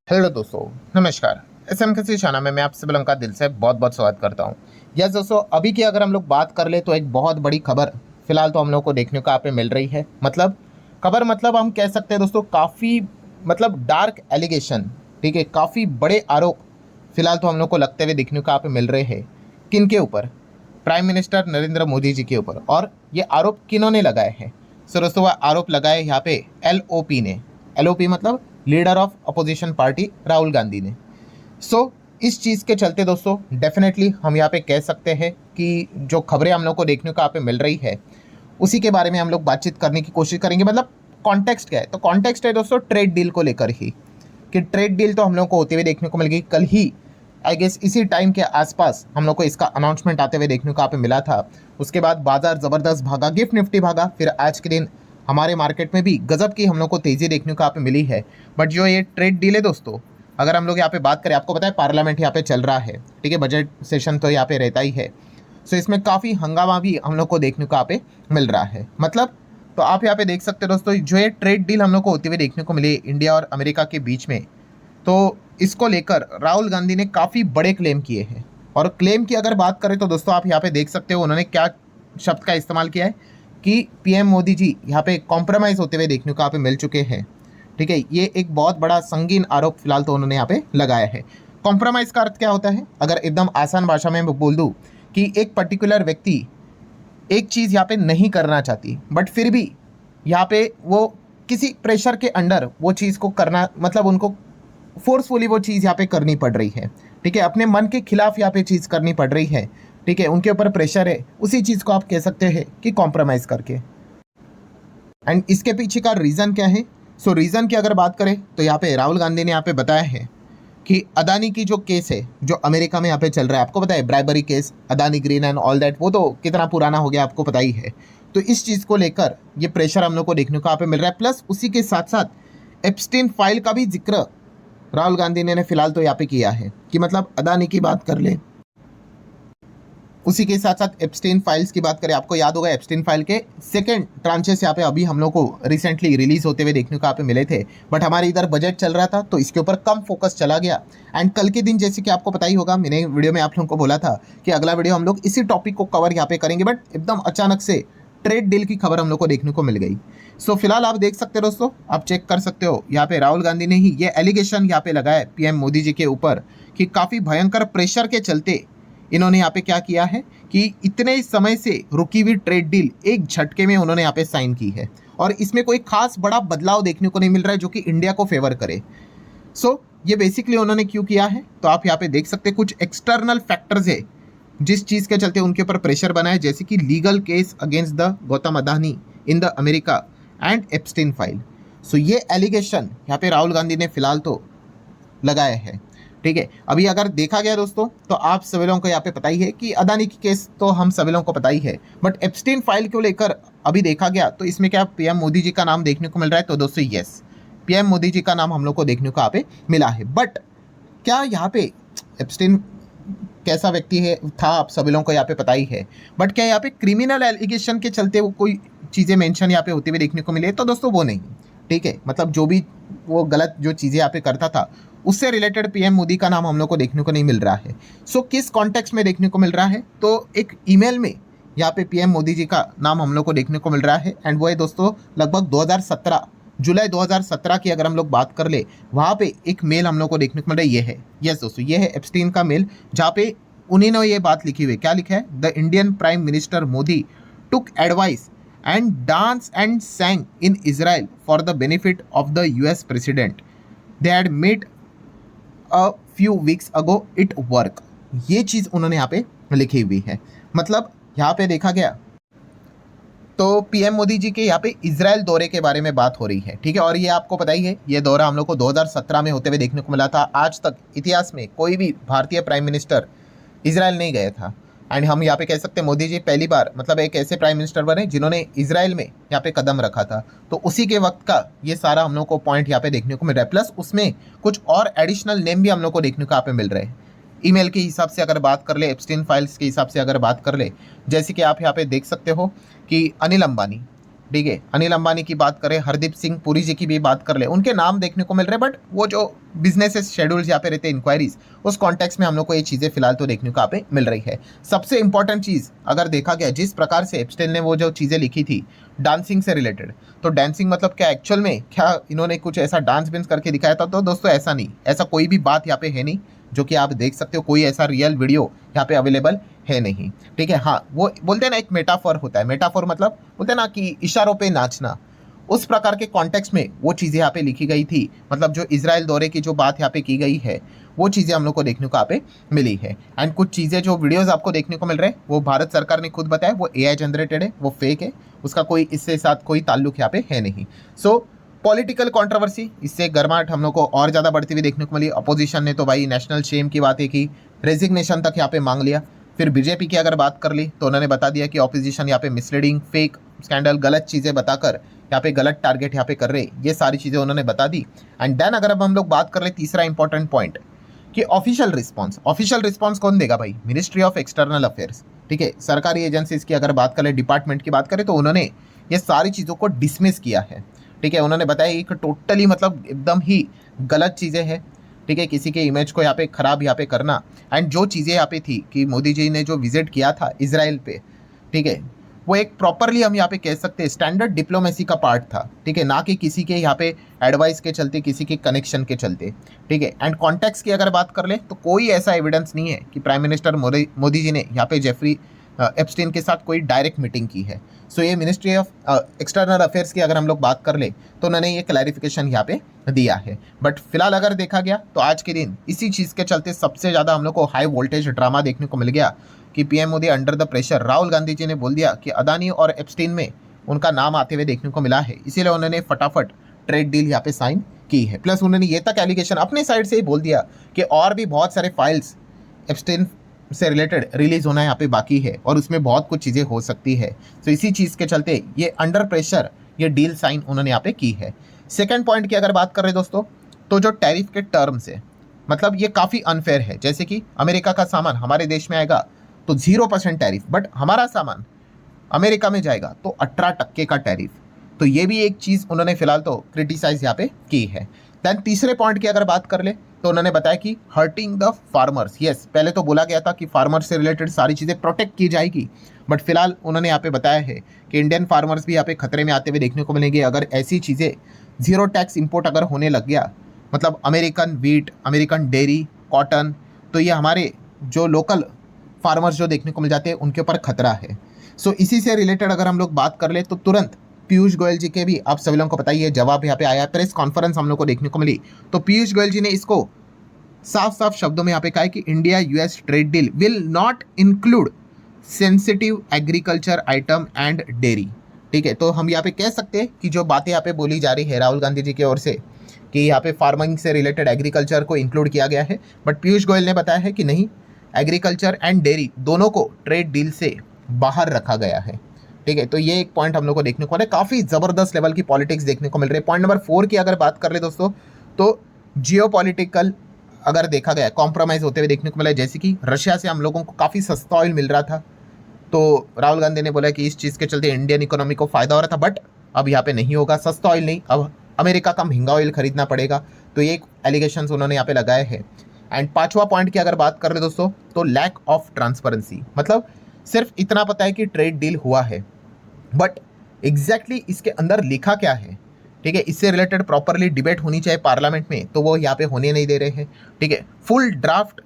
Hello दोस्तों, नमस्कार। SM किसी चैनल में मैं आप सभी लोगों का दिल से बहुत बहुत स्वागत करता हूं। यस दोस्तों, अभी की अगर हम लोग बात कर ले तो एक बहुत बड़ी खबर फिलहाल तो हम लोग को देखने को यहाँ पे मिल रही है। मतलब खबर मतलब हम कह सकते हैं दोस्तों, काफ़ी मतलब डार्क एलिगेशन, ठीक है, काफ़ी बड़े आरोप फिलहाल तो हम लोग को लगते हुए देखने को यहाँ पे मिल रहे हैं। किन के ऊपर? प्राइम मिनिस्टर नरेंद्र मोदी जी के ऊपर। और ये आरोप किन्होंने लगाए हैं? सो दोस्तों, वह आरोप लगाए यहाँ पे एलओपी ने। एलओपी मतलब leader of opposition party Rahul Gandhi ने। सो इस चीज़ के चलते दोस्तों डेफिनेटली हम यहाँ पे कह सकते हैं कि जो खबरें हम लोग को देखने को यहाँ पे मिल रही है उसी के बारे में हम लोग बातचीत करने की कोशिश करेंगे। मतलब कॉन्टेक्स्ट क्या है? तो कॉन्टेक्स्ट है दोस्तों ट्रेड डील को लेकर ही, कि ट्रेड डील तो हम लोग को होते हुए देखने को मिल गई कल ही। आई गेस इसी टाइम के आसपास हम लोग को इसका अनाउंसमेंट आते हुए देखने को यहाँ पे मिला था। उसके बाद बाजार ज़बरदस्त भागा, गिफ्ट निफ्टी भागा, फिर आज के दिन हमारे मार्केट में भी गजब की हम लोग को तेज़ी देखने को यहाँ पे मिली है। बट जो ये ट्रेड डील है दोस्तों, अगर हम लोग यहाँ पे बात करें, आपको पता है पार्लियामेंट यहाँ पे चल रहा है, ठीक है, बजट सेशन तो यहाँ पे रहता ही है। सो इसमें काफ़ी हंगामा भी हम लोग को देखने को यहाँ पे मिल रहा है। मतलब तो आप यहाँ पे देख सकते हो दोस्तों, जो ये ट्रेड डील हम लोग को होते हुए देखने को मिली इंडिया और अमेरिका के बीच में, तो इसको लेकर राहुल गांधी ने काफ़ी बड़े क्लेम किए हैं। और क्लेम की अगर बात करें तो दोस्तों आप यहाँ पे देख सकते हो उन्होंने क्या शब्द का इस्तेमाल किया है कि पीएम मोदी जी यहाँ पे कॉम्प्रोमाइज़ होते हुए देखने को यहाँ पे मिल चुके हैं। ठीक है, ये एक बहुत बड़ा संगीन आरोप फिलहाल तो उन्होंने यहाँ पे लगाया है। कॉम्प्रोमाइज़ का अर्थ क्या होता है? अगर एकदम आसान भाषा में मैं बोल दूँ कि एक पर्टिकुलर व्यक्ति एक चीज़ यहाँ पे नहीं करना चाहती, बट फिर भी यहाँ पे वो किसी प्रेशर के अंडर वो चीज़ को करना, मतलब उनको फोर्सफुली वो चीज़ यहाँ पे करनी पड़ रही है। ठीक है, अपने मन के खिलाफ यहाँ पे चीज़ करनी पड़ रही है। ठीक है, उनके ऊपर प्रेशर है, उसी चीज़ को आप कह सकते हैं कि कॉम्प्रोमाइज़ करके। एंड इसके पीछे का रीज़न क्या है? सो रीज़न की अगर बात करें तो यहाँ पे राहुल गांधी ने यहाँ पे बताया है कि अदानी की जो केस है जो अमेरिका में यहाँ पे चल रहा है, आपको पता है bribery case, Adani green and all that, वो तो कितना पुराना हो गया आपको पता ही है। तो इस चीज़ को लेकर ये प्रेशर हम लोग को देखने को यहाँ पे मिल रहा है। प्लस उसी के साथ साथ एप्स्टीन फाइल का भी जिक्र राहुल गांधी ने फिलहाल तो यहाँ पे किया है कि मतलब अदानी की बात कर ले, उसी के साथ साथ एप्स्टीन फाइल्स की बात करें। आपको याद होगा एप्स्टीन फाइल के सेकंड ट्रांचेस यहाँ पे अभी हम लोग को रिसेंटली रिलीज होते हुए देखने को यहाँ पे मिले थे, बट हमारे इधर बजट चल रहा था तो इसके ऊपर कम फोकस चला गया। एंड कल के दिन जैसे कि आपको पता ही होगा, मैंने वीडियो में आप लोगों को बोला था कि अगला वीडियो हम लोग इसी टॉपिक को कवर यहाँ पे करेंगे, बट एकदम अचानक से ट्रेड डील की खबर हम लोग को देखने को मिल गई। सो फिलहाल आप देख सकते हो दोस्तों, आप चेक कर सकते हो, यहाँ पे राहुल गांधी ने ही ये एलिगेशन यहाँ पे लगाया पीएम मोदी जी के ऊपर कि काफ़ी भयंकर प्रेशर के चलते इन्होंने यहाँ पे क्या किया है कि इतने समय से रुकी हुई ट्रेड डील एक झटके में उन्होंने यहाँ पे साइन की है। और इसमें कोई खास बड़ा बदलाव देखने को नहीं मिल रहा है जो कि इंडिया को फेवर करे। सो ये बेसिकली उन्होंने क्यों किया है तो आप यहाँ पे देख सकते हैं, कुछ एक्सटर्नल फैक्टर्स है जिस चीज़ के चलते उनके ऊपर प्रेशर बना है, जैसे कि legal case against the Gautam Adani in the America and Epstein file. So ये एलिगेशन यहाँ पे राहुल गांधी ने फिलहाल तो लगाया है। ठीक है, अभी अगर देखा गया दोस्तों तो आप सभी लोगों को यहाँ पे पता ही है कि अदानी की केस तो हम सभी लोगों को पता ही है, बट एप्स्टीन फाइल को लेकर अभी देखा गया तो इसमें क्या पीएम मोदी जी का नाम देखने को मिल रहा है? तो दोस्तों यस, पीएम मोदी जी का नाम हम लोग को देखने को यहाँ पे मिला है। बट क्या यहाँ पे एप्स्टीन कैसा व्यक्ति है था आप सभी लोगों को यहाँ पे पता ही है, बट क्या यहाँ पे क्रिमिनल एलिगेशन के चलते वो कोई चीज़ें मेंशन यहाँ पे होती हुई देखने को मिले? तो दोस्तों वो नहीं। ठीक है, मतलब जो भी वो गलत जो चीज़ें यहाँ पे करता था उससे रिलेटेड पीएम मोदी का नाम हम लोग को देखने को नहीं मिल रहा है। सो किस कॉन्टेक्स्ट में देखने को मिल रहा है? तो एक ईमेल में यहाँ पे पीएम मोदी जी का नाम हम लोग को देखने को मिल रहा है। एंड वो है दोस्तों लगभग 2017 जुलाई 2017 की अगर हम लोग बात कर ले, वहाँ पे एक मेल हम लोग को देखने को मिल रहा है। ये है, यस दोस्तों, ये है एप्स्टीन का मेल, जहाँ पे उन्हीं ने ये बात लिखी हुई है। क्या लिखा है? The Indian prime minister Modi took advice and dance and sang in Israel for the benefit of the US president. They had met a few weeks ago. It work. ये चीज़ उन्होंने यहाँ पे लिखी हुई है। मतलब यहाँ पे देखा गया तो पीएम मोदी जी के यहाँ पे इजराइल दौरे के बारे में बात हो रही है। ठीक है, और ये आपको पता ही है ये दौरा हम लोग को 2017 में होते हुए देखने को मिला था। आज तक इतिहास में कोई भी भारतीय प्राइम मिनिस्टर इजराइल नहीं गया था। एंड हम यहाँ पे कह सकते हैं मोदी जी पहली बार मतलब एक ऐसे प्राइम मिनिस्टर बने जिन्होंने इजराइल में यहाँ पे कदम रखा था। तो उसी के वक्त का ये सारा हम लोग को पॉइंट यहाँ पे देखने को मिल रहा है। प्लस उसमें कुछ और एडिशनल नेम भी हम लोग को देखने को यहाँ पे मिल रहे हैं। ईमेल के हिसाब से अगर बात कर ले, एप्स्टीन फाइल्स के हिसाब से अगर बात कर ले, जैसे कि आप यहाँ पे देख सकते हो कि अनिल अंबानी, ठीक है, अनिल अंबानी की बात करें, हरदीप सिंह पुरी जी की भी बात कर ले, उनके नाम देखने को मिल रहे हैं, बट वो जो बिजनेस शेड्यूल्स यहाँ पे रहते हैं, इंक्वायरीज, उस कॉन्टेक्स्ट में हम लोग को ये चीज़ें फिलहाल तो देखने को यहाँ पे मिल रही है। सबसे इंपॉर्टेंट चीज़ अगर देखा गया, जिस प्रकार से एप्स्टेन ने वो जो चीज़ें लिखी थी डांसिंग से रिलेटेड, तो डांसिंग मतलब क्या एक्चुअल में क्या इन्होंने कुछ ऐसा डांस बेंस करके दिखाया था? तो दोस्तों ऐसा नहीं, ऐसा कोई भी बात यहाँ पे है नहीं जो कि आप देख सकते हो, कोई ऐसा रियल वीडियो यहाँ पे अवेलेबल है नहीं। ठीक है, हाँ वो बोलते हैं ना एक मेटाफोर होता है, मेटाफोर मतलब बोलते हैं ना कि इशारों पे नाचना, उस प्रकार के कॉन्टेक्स्ट में वो चीज़ें यहाँ पे लिखी गई थी। मतलब जो इजराइल दौरे की जो बात यहाँ पे की गई है, वो चीज़ें हम लोग को देखने को यहाँ पे मिली है। एंड कुछ चीज़ें जो वीडियोस आपको देखने को मिल रहे हैं, वो भारत सरकार ने खुद बताया वो AI जनरेटेड है, वो फेक है, उसका कोई इससे साथ कोई ताल्लुक यहाँ पे है नहीं। सो पॉलिटिकल कंट्रोवर्सी, इससे गर्माहट हम लोग को और ज़्यादा बढ़ती हुई देखने को मिली। अपोजिशन ने तो भाई नेशनल शेम की बातें की, रेजिग्नेशन तक यहाँ पे मांग लिया। फिर बीजेपी की अगर बात कर ली तो उन्होंने बता दिया कि ऑपोजिशन यहाँ पे मिसलीडिंग, फेक, स्कैंडल, गलत चीज़ें बताकर यहाँ पे गलत टारगेट यहाँ पे कर रहे, ये सारी चीज़ें उन्होंने बता दी। एंड देन अगर अब हम लोग बात कर ले तीसरा इंपॉर्टेंट पॉइंट कि ऑफिशियल रिस्पॉन्स कौन देगा भाई? Ministry of external affairs. ठीक है, सरकारी एजेंसीज की अगर बात करें, डिपार्टमेंट की बात करें, तो उन्होंने ये सारी चीज़ों को डिसमिस किया है। ठीक है, उन्होंने बताया एक टोटली मतलब एकदम ही गलत चीज़ें हैं। ठीक है, किसी के इमेज को यहाँ पे खराब यहाँ पे करना। एंड जो चीज़ें यहाँ पे थी कि मोदी जी ने जो विजिट किया था इजराइल पे, ठीक है, वो एक प्रॉपरली हम यहाँ पे कह सकते हैं स्टैंडर्ड डिप्लोमेसी का पार्ट था। ठीक है, ना कि किसी के यहाँ पे एडवाइस के चलते, किसी के कनेक्शन के चलते। ठीक है, एंड कॉन्टेक्स्ट की अगर बात कर ले तो कोई ऐसा एविडेंस नहीं है कि प्राइम मिनिस्टर मोदी जी ने यहाँ पे जेफरी एप्स्टीन के साथ कोई डायरेक्ट मीटिंग की है। सो ये मिनिस्ट्री ऑफ एक्सटर्नल अफेयर्स की अगर हम लोग बात कर ले तो उन्होंने ये क्लैरिफिकेशन यहाँ पे दिया है। बट फिलहाल अगर देखा गया तो आज के दिन इसी चीज़ के चलते सबसे ज़्यादा हम लोग को हाई वोल्टेज ड्रामा देखने को मिल गया कि PM Modi under the pressure, Rahul Gandhi ji ने बोल दिया कि अदानी और एप्स्टीन में उनका नाम आते हुए देखने को मिला है, इसीलिए उन्होंने फटाफट ट्रेड डील यहाँ पे साइन की है। प्लस उन्होंने ये तक एलिगेशन अपने साइड से ही बोल दिया कि और भी बहुत सारे फाइल्स एप्स्टीन से रिलेटेड रिलीज होना यहाँ पे बाकी है और उसमें बहुत कुछ चीज़ें हो सकती है। तो इसी चीज़ के चलते ये अंडर प्रेशर ये डील साइन उन्होंने यहाँ पे की है। सेकंड पॉइंट की अगर बात कर रहे दोस्तों, तो जो टैरिफ के टर्म्स है, मतलब ये काफ़ी अनफेयर है। जैसे कि अमेरिका का सामान हमारे देश में आएगा तो 0% टैरिफ, बट हमारा सामान अमेरिका में जाएगा तो 18% का टैरिफ। तो ये भी एक चीज़ उन्होंने फिलहाल तो क्रिटिसाइज यहाँ पे की है। दैन तीसरे पॉइंट की अगर बात कर ले तो उन्होंने बताया कि हर्टिंग द फार्मर्स। यस, पहले तो बोला गया था कि फार्मर्स से रिलेटेड सारी चीज़ें प्रोटेक्ट की जाएगी, बट फिलहाल उन्होंने यहाँ पे बताया है कि इंडियन फार्मर्स भी यहाँ पे खतरे में आते हुए देखने को मिलेंगे अगर ऐसी चीज़ें जीरो टैक्स इंपोर्ट अगर होने लग गया। मतलब American wheat, American dairy, cotton, तो ये हमारे जो लोकल फार्मर्स जो देखने को मिल जाते हैं उनके ऊपर खतरा है। सो इसी से रिलेटेड अगर हम लोग बात कर ले तो तुरंत पीयूष गोयल जी के भी आप सभी लोगों को पता ही है जवाब यहाँ पे आया, प्रेस कॉन्फ्रेंस हम लोग को देखने को मिली। तो पीयूष गोयल जी ने इसको साफ साफ शब्दों में यहाँ पे कहा है कि India US trade deal will not include sensitive agriculture item and dairy. ठीक है, तो हम यहाँ पे कह सकते हैं कि जो बातें यहाँ पे बोली जा रही है राहुल गांधी जी की ओर से कि यहाँ पे फार्मिंग से रिलेटेड एग्रीकल्चर को इंक्लूड किया गया है, बट पीयूष गोयल ने बताया है कि नहीं, एग्रीकल्चर एंड डेयरी दोनों को ट्रेड डील से बाहर रखा गया है। ठीक है, तो ये एक पॉइंट हम लोग को देखने को मिला, काफ़ी ज़बरदस्त लेवल की पॉलिटिक्स देखने को मिल रही है। पॉइंट नंबर 4 की अगर बात कर ले दोस्तों, तो जियोपॉलिटिकल अगर देखा गया कॉम्प्रोमाइज़ होते हुए देखने को मिला है। जैसे कि रशिया से हम लोगों को काफ़ी सस्ता ऑयल मिल रहा था, तो राहुल गांधी ने बोला कि इस चीज़ के चलते इंडियन इकोनॉमी को फ़ायदा हो रहा था, बट अब यहाँ पे नहीं होगा, सस्ता ऑयल नहीं, अब अमेरिका का महंगा ऑयल खरीदना पड़ेगा। तो ये एक एलिगेशंस उन्होंने यहाँ पे लगाए हैं। एंड पांचवा पॉइंट की अगर बात कर ले दोस्तों, तो लैक ऑफ ट्रांसपेरेंसी। मतलब सिर्फ इतना पता है कि ट्रेड डील हुआ है, बट एग्जैक्टली इसके अंदर लिखा क्या है, ठीक है, इससे रिलेटेड प्रॉपरली डिबेट होनी चाहिए पार्लियामेंट में, तो वो यहाँ पे होने नहीं दे रहे हैं। ठीक है, फुल ड्राफ्ट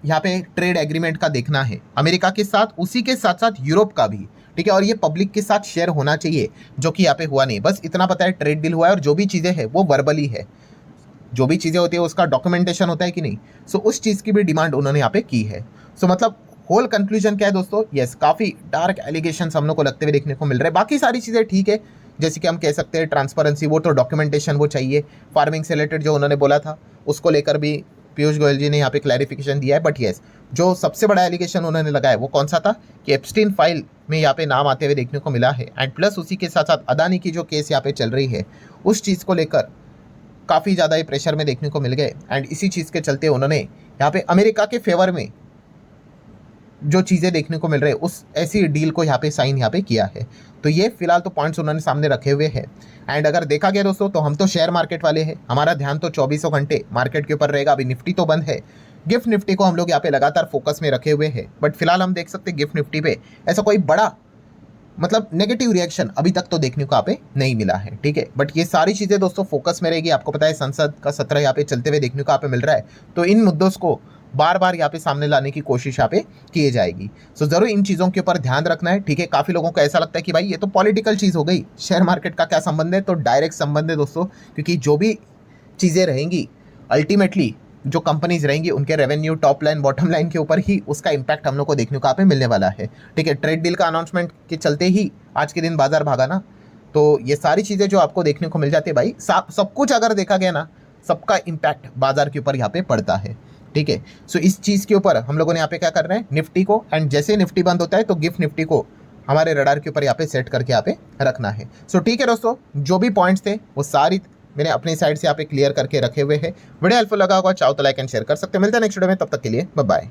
यहाँ पे ट्रेड एग्रीमेंट का देखना है अमेरिका के साथ, उसी के साथ साथ यूरोप का भी। ठीक है, और ये पब्लिक के साथ शेयर होना चाहिए, जो कि यहाँ पे हुआ नहीं। बस इतना पता है ट्रेड डील हुआ है और जो भी चीज़ें हैं वो वर्बली है, जो भी चीज़ें होती है उसका डॉक्यूमेंटेशन होता है कि नहीं। सो उस चीज़ की भी डिमांड उन्होंने यहाँ पे की है। सो मतलब होल कंक्लूजन क्या है दोस्तों, यस, काफ़ी डार्क एलिगेशंस हम लोग को लगते हुए देखने को मिल रहे हैं। बाकी सारी चीज़ें ठीक है, जैसे कि हम कह सकते हैं ट्रांसपेरेंसी, वो तो डॉक्यूमेंटेशन वो चाहिए। फार्मिंग से रिलेटेड जो उन्होंने बोला था उसको लेकर भी पीयूष गोयल जी ने यहाँ पे क्लैरिफिकेशन दिया है। बट यस, जो सबसे बड़ा एलिगेशन उन्होंने लगाया वो कौन सा था कि एप्स्टीन फाइल में यहाँ पे नाम आते हुए देखने को मिला है। एंड प्लस उसी के साथ साथ अदानी की जो केस यहाँ पे चल रही है, उस चीज़ को लेकर काफ़ी ज़्यादा ही प्रेशर में देखने को मिल गए। एंड इसी चीज़ के चलते उन्होंने यहाँ पे अमेरिका के फेवर में जो चीज़ें देखने को मिल रही है उस ऐसी डील को यहाँ पे साइन यहाँ पे किया है। तो ये फिलहाल तो पॉइंट्स उन्होंने सामने रखे हुए हैं। एंड अगर देखा गया दोस्तों तो हम तो शेयर मार्केट वाले हैं, हमारा ध्यान तो 24 घंटे मार्केट के ऊपर रहेगा। अभी निफ्टी तो बंद है, गिफ्ट निफ्टी को हम लोग यहाँ पे लगातार फोकस में रखे हुए हैं। बट फिलहाल हम देख सकते हैं गिफ्ट निफ्टी पे ऐसा कोई बड़ा मतलब नेगेटिव रिएक्शन अभी तक तो देखने को यहाँ पे नहीं मिला है, ठीक है। बट ये सारी चीज़ें दोस्तों फोकस में रहेगी। आपको पता है संसद का सत्र यहाँ पे चलते हुए देखने को यहाँ पे मिल रहा है, तो इन मुद्दों को बार बार यहाँ पे सामने लाने की कोशिश यहाँ पे की जाएगी। सो जरूर इन चीज़ों के ऊपर ध्यान रखना है, ठीक है। काफ़ी लोगों को ऐसा लगता है कि भाई ये तो पॉलिटिकल चीज़ हो गई, शेयर मार्केट का क्या संबंध है? तो डायरेक्ट संबंध है दोस्तों, क्योंकि जो भी चीज़ें रहेंगी अल्टीमेटली जो कंपनीज रहेंगी उनके revenue, top line, bottom line के ऊपर ही उसका इम्पैक्ट हम लोग को देखने को यहाँ पे मिलने वाला है, ठीक है। ट्रेड डील का अनाउंसमेंट के चलते ही आज के दिन बाजार भागा ना, तो ये सारी चीज़ें जो आपको देखने को मिल जाती है भाई, सब कुछ अगर देखा गया ना, सबका इम्पैक्ट बाजार के ऊपर यहाँ पे पड़ता है, ठीक है। सो इस चीज़ के ऊपर हम लोगों ने यहाँ पे क्या कर रहे हैं, निफ्टी को, एंड जैसे निफ्टी बंद होता है तो गिफ्ट निफ्टी को हमारे रडार के ऊपर यहाँ पे सेट करके यहाँ पे रखना है। सो ठीक है दोस्तों, जो भी पॉइंट्स थे वो सारी मैंने अपनी साइड से यहाँ पे क्लियर करके रखे हुए हैं। वीडियो हेल्पफुल लगा होगा, चाहो तो लाइक एंड शेयर कर सकते हैं। मिलते हैं नेक्स्ट वीडियो में, तब तक के लिए बाय बाय।